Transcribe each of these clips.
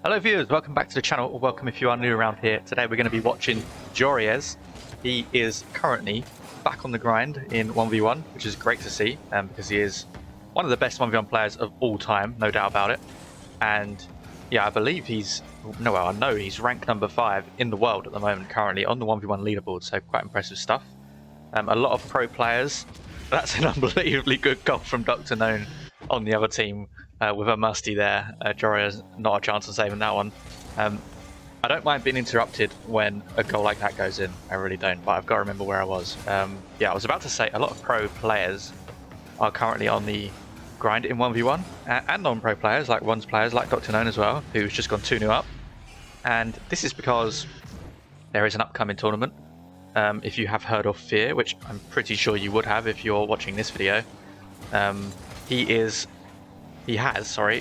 Hello viewers, welcome back to the channel, or welcome if you are new around here. Today we're going to be watching JOREUZ. He is currently back on the grind in 1v1, which is great to see, because he is one of the best 1v1 players of all time, no doubt about it. And yeah, I believe I know he's ranked number 5 in the world at the moment, currently on the 1v1 leaderboard, so quite impressive stuff. A lot of pro players. That's an unbelievably good goal from Dr. Known on the other team. With a musty there, JOREUZ not a chance of saving that one. I don't mind being interrupted when a goal like that goes in, I really don't, but I've got to remember where I was. Yeah, I was about to say a lot of pro players are currently on the grind in 1v1, and non-pro players like ones players like Dr. Known as well, who's just gone 2-0 up. And this is because there is an upcoming tournament. If you have heard of Fear, which I'm pretty sure you would have if you're watching this video, he has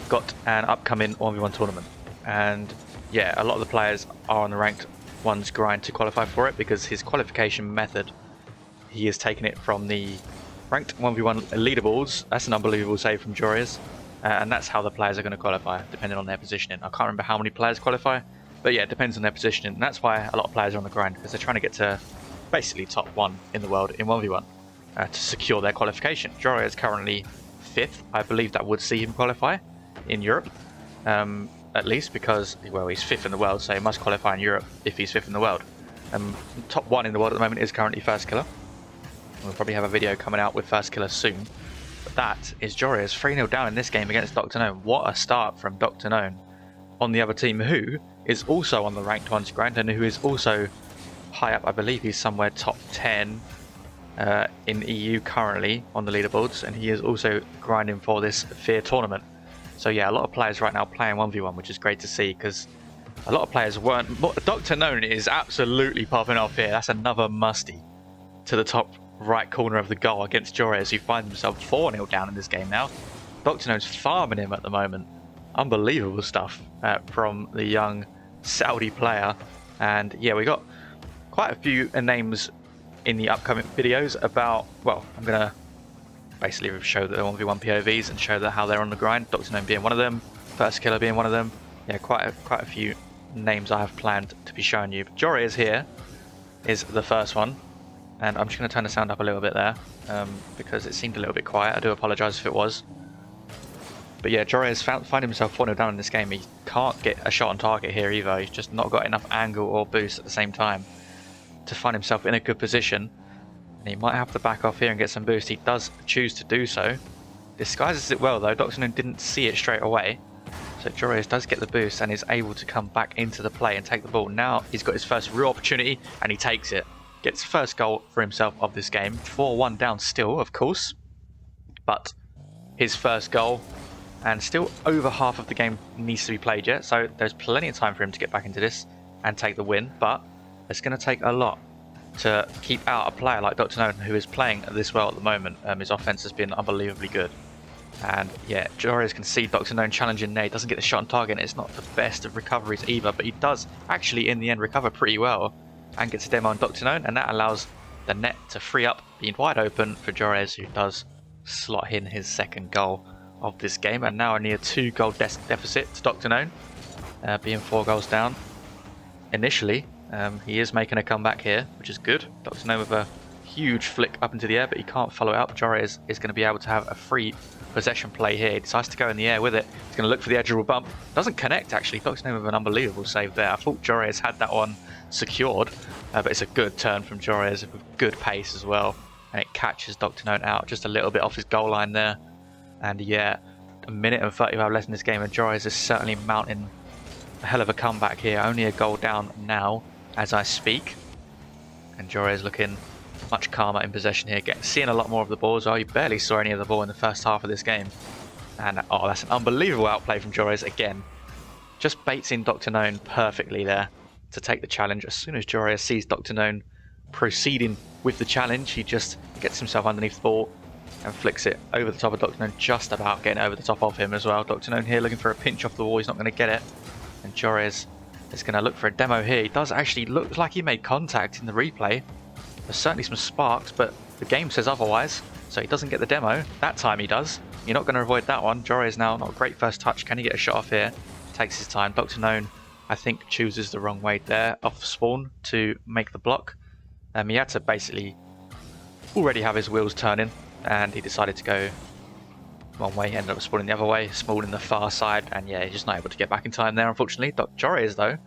got an upcoming 1v1 tournament, and yeah, a lot of the players are on the ranked ones grind to qualify for it, because his qualification method, he has taken it from the ranked 1v1 leaderboards. That's an unbelievable save from JOREUZ, and that's how the players are going to qualify, depending on their positioning. I can't remember how many players qualify, but yeah, it depends on their positioning, and that's why a lot of players are on the grind, because they're trying to get to basically top 1 in the world in 1v1 to secure their qualification. JOREUZ is currently 5th. I believe that would see him qualify in Europe, at least, because, well, he's 5th in the world, so he must qualify in Europe if he's 5th in the world. Top 1 in the world at the moment is currently First Killer. We'll probably have a video coming out with First Killer soon. But that is JOREUZ 3-0 down in this game against Dr. Known. What a start from Dr. Known on the other team, who is also on the ranked ones grind, and who is also high up. I believe he's somewhere top 10 in EU currently on the leaderboards, and he is also grinding for this Fear tournament. So yeah, a lot of players right now playing 1v1, which is great to see, because a lot of players weren't. Dr. Known is absolutely popping off here. That's another musty to the top right corner of the goal against JOREUZ, who finds himself 4-0 down in this game now. Dr. Known's farming him at the moment. Unbelievable stuff from the young Saudi player. And yeah, we got quite a few names in the upcoming videos about, well, I'm going to basically show the 1v1 POVs and show how they're on the grind, Dr. Known being one of them, First Killer being one of them. Yeah, quite a few names I have planned to be showing you. But JOREUZ here is the first one, and I'm just going to turn the sound up a little bit there, because it seemed a little bit quiet. I do apologise if it was. But yeah, JOREUZ find himself 4-0 down in this game. He can't get a shot on target here either. He's just not got enough angle or boost at the same time to find himself in a good position, and he might have to back off here and get some boost. He does choose to do so. Disguises it well though. Dr. Known didn't see it straight away, so JOREUZ does get the boost and is able to come back into the play and take the ball. Now he's got his first real opportunity, and he takes it. Gets first goal for himself of this game. 4-1 down still, of course, but his first goal, and still over half of the game needs to be played yet, so there's plenty of time for him to get back into this and take the win. But it's going to take a lot to keep out a player like Dr. Known, who is playing this well at the moment. His offense has been unbelievably good. And yeah, JOREUZ can see Dr. Known challenging there. He doesn't get the shot on target, and it's not the best of recoveries either, but he does actually in the end recover pretty well and gets a demo on Dr. Known, and that allows the net to free up, being wide open for JOREUZ, who does slot in his second goal of this game. And now a near 2-goal deficit to Dr. Known, being 4 goals down initially. He is making a comeback here, which is good. Dr. Known with a huge flick up into the air, but he can't follow it up. JOREUZ is going to be able to have a free possession play here. He decides to go in the air with it. He's going to look for the edge of a bump. Doesn't connect, actually. Dr. Known with an unbelievable save there. I thought JOREUZ had that one secured, but it's a good turn from JOREUZ with good pace as well. And it catches Dr. Known out just a little bit off his goal line there. And yeah, a minute and 35 left in this game, and JOREUZ is certainly mounting a hell of a comeback here. Only a goal down now as I speak, and JOREUZ looking much calmer in possession here, seeing a lot more of the ball as well. He barely saw any of the ball in the first half of this game, and oh, that's an unbelievable outplay from JOREUZ again. Just baits in Dr. Known perfectly there to take the challenge. As soon as JOREUZ sees Dr. Known proceeding with the challenge, he just gets himself underneath the ball and flicks it over the top of Dr. Known, just about getting over the top of him as well. Dr. Known here looking for a pinch off the wall. He's not going to get it, and JOREUZ is going to look for a demo here. He does actually look like he made contact in the replay. There's certainly some sparks, but the game says otherwise, so he doesn't get the demo. That time he does. You're not going to avoid that one. JOREUZ now not a great first touch. Can he get a shot off here? takes his time. Dr. Known, I think, chooses the wrong way there off spawn to make the block. He had to basically already have his wheels turning, and he decided to go one way, ended up spawning the other way, spawning the far side, and yeah, he's just not able to get back in time there, unfortunately. JOREUZ, though,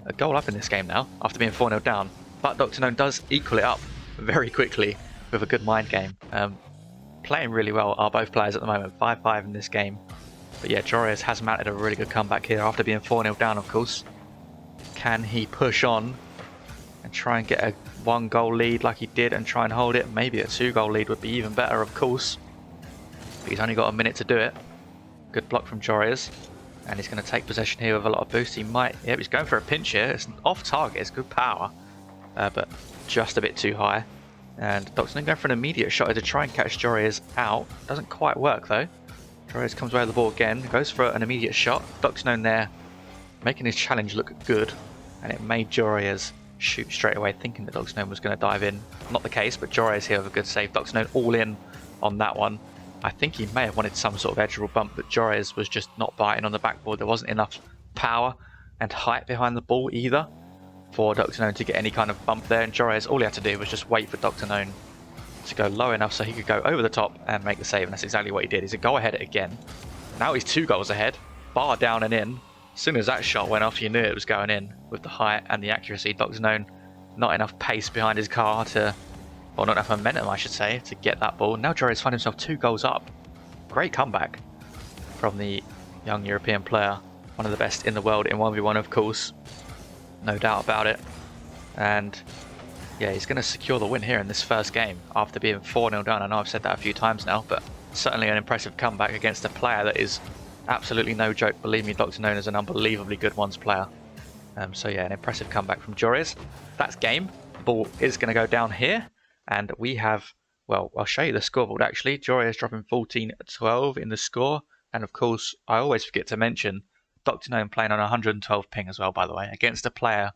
a goal up in this game now, after being 4-0 down. But Dr. Known does equal it up very quickly with a good mind game. Playing really well are both players at the moment, 5-5 in this game. But yeah, JOREUZ has mounted a really good comeback here after being 4-0 down, of course. Can he push on and try and get a 1-goal lead like he did and try and hold it? Maybe a 2-goal lead would be even better, of course. But he's only got a minute to do it. Good block from JOREUZ. And he's going to take possession here with a lot of boost. He might... Yep, he's going for a pinch here. It's off target. It's good power. But just a bit too high. And Dr. Known going for an immediate shot to try and catch JOREUZ out. Doesn't quite work, though. JOREUZ comes away with the ball again. Goes for an immediate shot. Dr. Known there making his challenge look good. And it made JOREUZ shoot straight away, thinking that Dr. Known was going to dive in. Not the case, but JOREUZ here with a good save. Dr. Known all in on that one. I think he may have wanted some sort of edge rule bump, but JOREUZ was just not biting on the backboard. There wasn't enough power and height behind the ball either for Dr. Known to get any kind of bump there. And JOREUZ, all he had to do was just wait for Dr. Known to go low enough so he could go over the top and make the save. And that's exactly what he did. He's a go ahead again. Now he's 2 goals ahead. Bar down and in. As soon as that shot went off, you knew it was going in with the height and the accuracy. Dr. Known, not enough pace behind his car to... Well, not enough momentum, I should say, to get that ball. Now JOREUZ finds himself 2 goals up. Great comeback from the young European player. One of the best in the world in 1v1, of course. No doubt about it. And yeah, he's going to secure the win here in this first game after being 4-0 down. I know I've said that a few times now, but certainly an impressive comeback against a player that is absolutely no joke. Believe me, Dr. Known is an unbelievably good ones player. So yeah, an impressive comeback from JOREUZ. That's game. The ball is going to go down here. And we have, well, I'll show you the scoreboard actually. JOREUZ dropping 14-12 in the score. And of course, I always forget to mention Dr. Known playing on 112 ping as well, by the way, against a player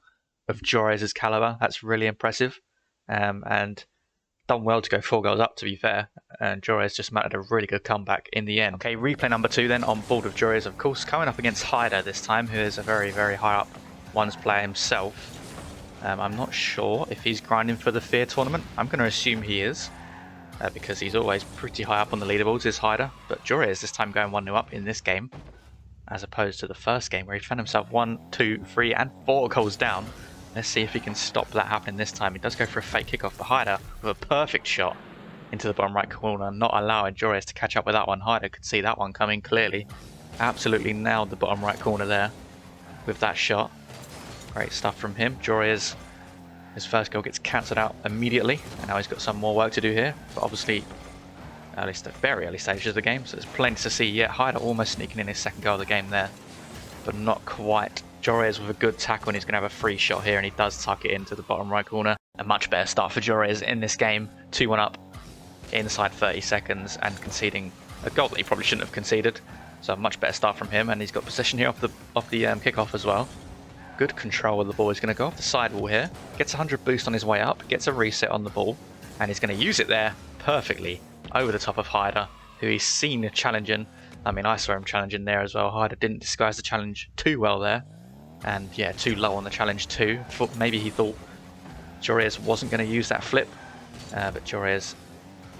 of JOREUZ's caliber. That's really impressive. And done well to go 4 goals up, to be fair. And JOREUZ just mounted a really good comeback in the end. Okay, replay number 2 then on board with JOREUZ, of course, coming up against Hyder this time, who is a very, very high up ones player himself. I'm not sure if he's grinding for the Fear tournament. I'm going to assume he is, because he's always pretty high up on the leaderboards, is Hyder. But JOREUZ this time going 1-0 up in this game, as opposed to the first game where he found himself 1, 2, 3 and 4 goals down. Let's see if he can stop that happening this time. He does go for a fake kickoff, but Hyder with a perfect shot into the bottom right corner, not allowing JOREUZ to catch up with that one. Hyder could see that one coming clearly. Absolutely nailed the bottom right corner there with that shot. Great stuff from him. JOREUZ, his first goal gets cancelled out immediately, and now he's got some more work to do here. But obviously, at least at very early stages of the game, so there's plenty to see yet. Hyder almost sneaking in his second goal of the game there, but not quite. JOREUZ with a good tackle, and he's going to have a free shot here, and he does tuck it into the bottom right corner. A much better start for JOREUZ in this game. 2-1 up inside 30 seconds and conceding a goal that he probably shouldn't have conceded. So a much better start from him, and he's got possession here off the kickoff as well. Good control of the ball. He's going to go off the sidewall here. Gets 100 boost on his way up. Gets a reset on the ball. And he's going to use it there perfectly over the top of Hyder, who he's seen challenging. I mean, I saw him challenging there as well. Hyder didn't disguise the challenge too well there. And yeah, too low on the challenge too. Maybe he thought JOREUZ wasn't going to use that flip. But JOREUZ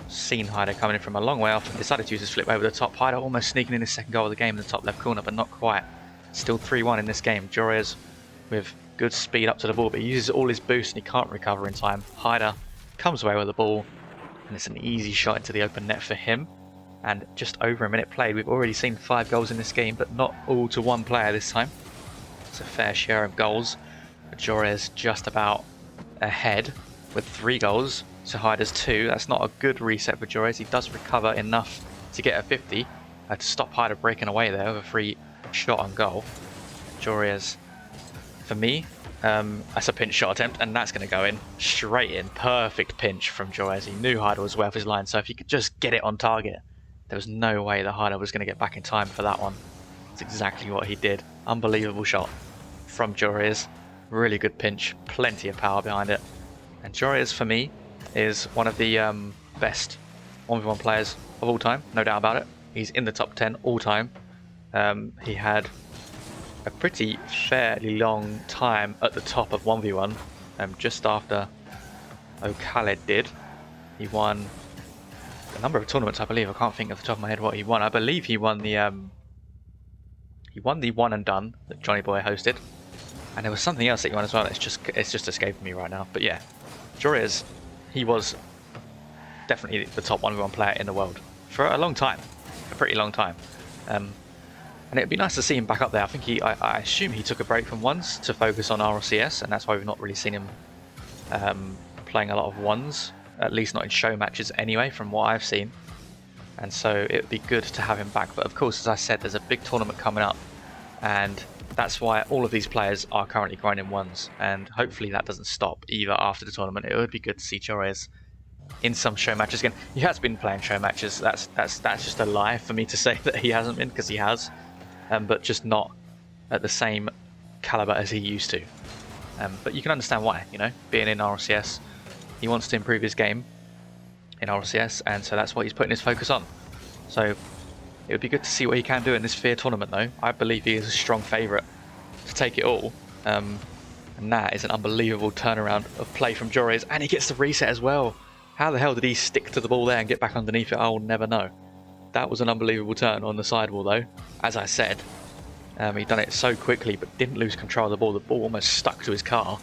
seen Hyder coming in from a long way off and decided to use his flip over the top. Hyder almost sneaking in his second goal of the game in the top left corner, but not quite. Still 3-1 in this game. JOREUZ with good speed up to the ball, but he uses all his boost and he can't recover in time. Hyder comes away with the ball, and it's an easy shot into the open net for him. And just over a minute played, we've already seen 5 goals in this game, but not all to one player this time. It's a fair share of goals. But JOREUZ just about ahead with 3 goals to Hyder's 2. That's not a good reset for JOREUZ. He does recover enough to get a 50 to stop Hyder breaking away there with a free shot on goal. JOREUZ, for me, that's a pinch shot attempt, and that's going to go in straight in. Perfect pinch from JOREUZ. He knew Hyder was way off his line, so if he could just get it on target, there was no way that Hyder was going to get back in time for that one. That's exactly what he did. Unbelievable shot from JOREUZ. Really good pinch, plenty of power behind it. And JOREUZ, for me, is one of the best 1v1 players of all time, no doubt about it. He's in the top 10 all time. He had a pretty fairly long time at the top of 1v1, just after O'Khaled did. He won a number of tournaments, I believe. I can't think off the top of my head what he won. I believe he won the one and done that Johnny Boy hosted, and there was something else that he won as well. It's just escaping me right now. But yeah, JOREUZ, he was definitely the top 1v1 player in the world for a long time, a pretty long time. And it'd be nice to see him back up there. I think I assume he took a break from ones to focus on RLCS, and that's why we've not really seen him playing a lot of ones, at least not in show matches anyway, from what I've seen. And so it would be good to have him back. But of course, as I said, there's a big tournament coming up, and that's why all of these players are currently grinding ones, and hopefully that doesn't stop either after the tournament. It would be good to see JOREUZ in some show matches again. He has been playing show matches. That's just a lie for me to say that he hasn't been, because he has, but just not at the same caliber as he used to. But you can understand why, you know, being in RLCS, he wants to improve his game in RLCS, and so that's what he's putting his focus on. So it would be good to see what he can do in this Fear tournament, though. I believe he is a strong favourite to take it all, and that is an unbelievable turnaround of play from JOREUZ, and he gets the reset as well. How the hell did he stick to the ball there and get back underneath it? I will never know. That was an unbelievable turn on the sidewall, though. As I said, he done it so quickly, but didn't lose control of the ball. The ball almost stuck to his car,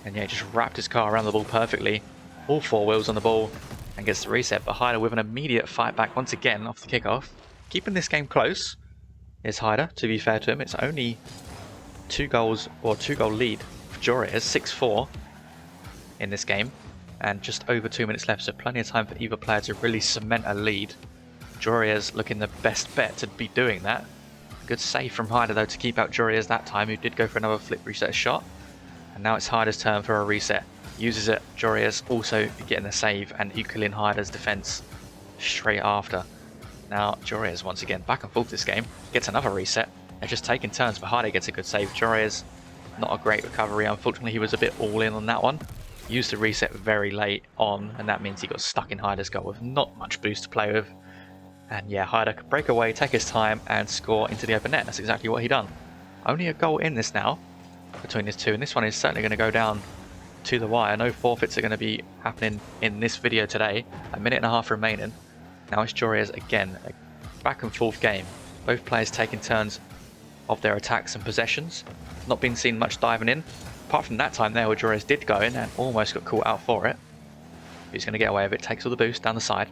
and yeah, just wrapped his car around the ball perfectly. All four wheels on the ball, and gets the reset. But Hyder with an immediate fight back once again off the kickoff. Keeping this game close is Hyder, to be fair to him. It's only 2 goals, or 2-goal lead for JOREUZ, 6-4 in this game, and just over 2 minutes left, so plenty of time for either player to really cement a lead. JOREUZ looking the best bet to be doing that. Good save from Hyder though to keep out JOREUZ that time, who did go for another flip reset shot. And now it's Hyder's turn for a reset. Uses it. JOREUZ also getting the save and equaling Hyder's defense straight after. Now JOREUZ once again back and forth this game. Gets another reset. They're just taking turns, but Hyder gets a good save. JOREUZ, not a great recovery. Unfortunately, he was a bit all in on that one. Used the reset very late on, and that means he got stuck in Hyder's goal with not much boost to play with. And yeah, Hyder could break away, take his time, and score into the open net. That's exactly what he done. Only a goal in this now between these two, and this one is certainly going to go down to the wire. No forfeits are going to be happening in this video today. A minute and a half remaining. Now it's JOREUZ again, a back and forth game. Both players taking turns of their attacks and possessions. Not been seen much diving in, apart from that time there where JOREUZ did go in and almost got caught out for it. He's going to get away with it, takes all the boost down the side,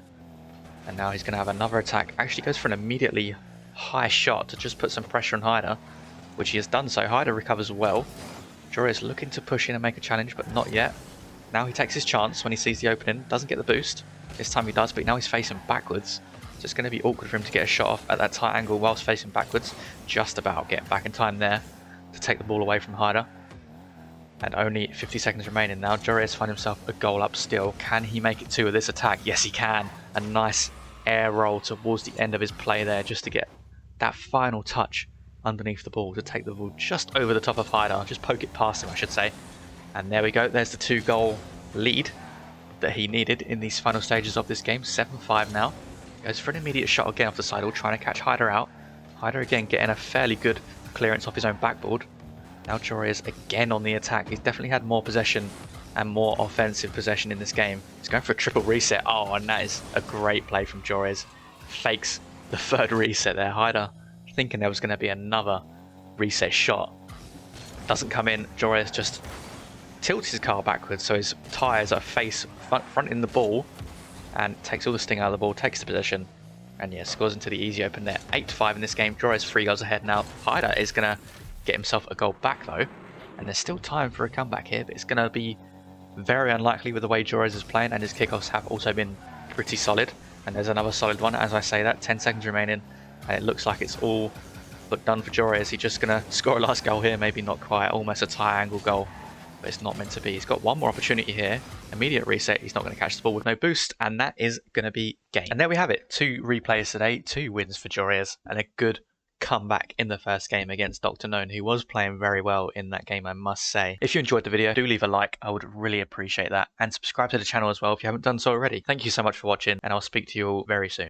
and now he's going to have another attack. Actually goes for an immediately high shot to just put some pressure on Hyder, which he has done so. Hyder recovers well. JOREUZ looking to push in and make a challenge, but not yet. Now he takes his chance when he sees the opening, doesn't get the boost. This time he does, but now he's facing backwards. So it's going to be awkward for him to get a shot off at that tight angle whilst facing backwards. Just about getting back in time there to take the ball away from Hyder. And only 50 seconds remaining now. JOREUZ finds himself a goal up still. Can he make it 2 with this attack? Yes, he can. A nice air roll towards the end of his play there just to get that final touch underneath the ball to take the ball just over the top of Hyder. Just poke it past him, I should say. And there we go. There's the 2-goal lead that he needed in these final stages of this game. 7-5 now. Goes for an immediate shot again off the sidewall, trying to catch Hyder out. Hyder again getting a fairly good clearance off his own backboard. Now JOREUZ again on the attack. He's definitely had more possession and more offensive possession in this game. He's going for a triple reset. Oh, and that is a great play from JOREUZ. Fakes the 3rd reset there. Hyder thinking there was going to be another reset shot. Doesn't come in. JOREUZ just tilts his car backwards so his tyres are front in the ball, and takes all the sting out of the ball, takes the possession, and yeah, scores into the easy open net. 8-5 in this game. JOREUZ 3 goals ahead now. Hyder is going to get himself a goal back though, and there's still time for a comeback here, but it's going to be very unlikely with the way JOREUZ is playing, and his kickoffs have also been pretty solid. And there's another solid one as I say that. 10 seconds remaining, and it looks like it's all but done for JOREUZ. He's just going to score a last goal here, maybe not quite, almost a tie angle goal, but it's not meant to be. He's got one more opportunity here. Immediate reset. He's not going to catch the ball with no boost, and that is going to be game. And there we have it. 2 replays today, 2 wins for JOREUZ, and a good comeback in the first game against Dr. Known, who was playing very well in that game, I must say. If you enjoyed the video, do leave a like. I would really appreciate that. And subscribe to the channel as well if you haven't done so already. Thank you so much for watching, and I'll speak to you all very soon.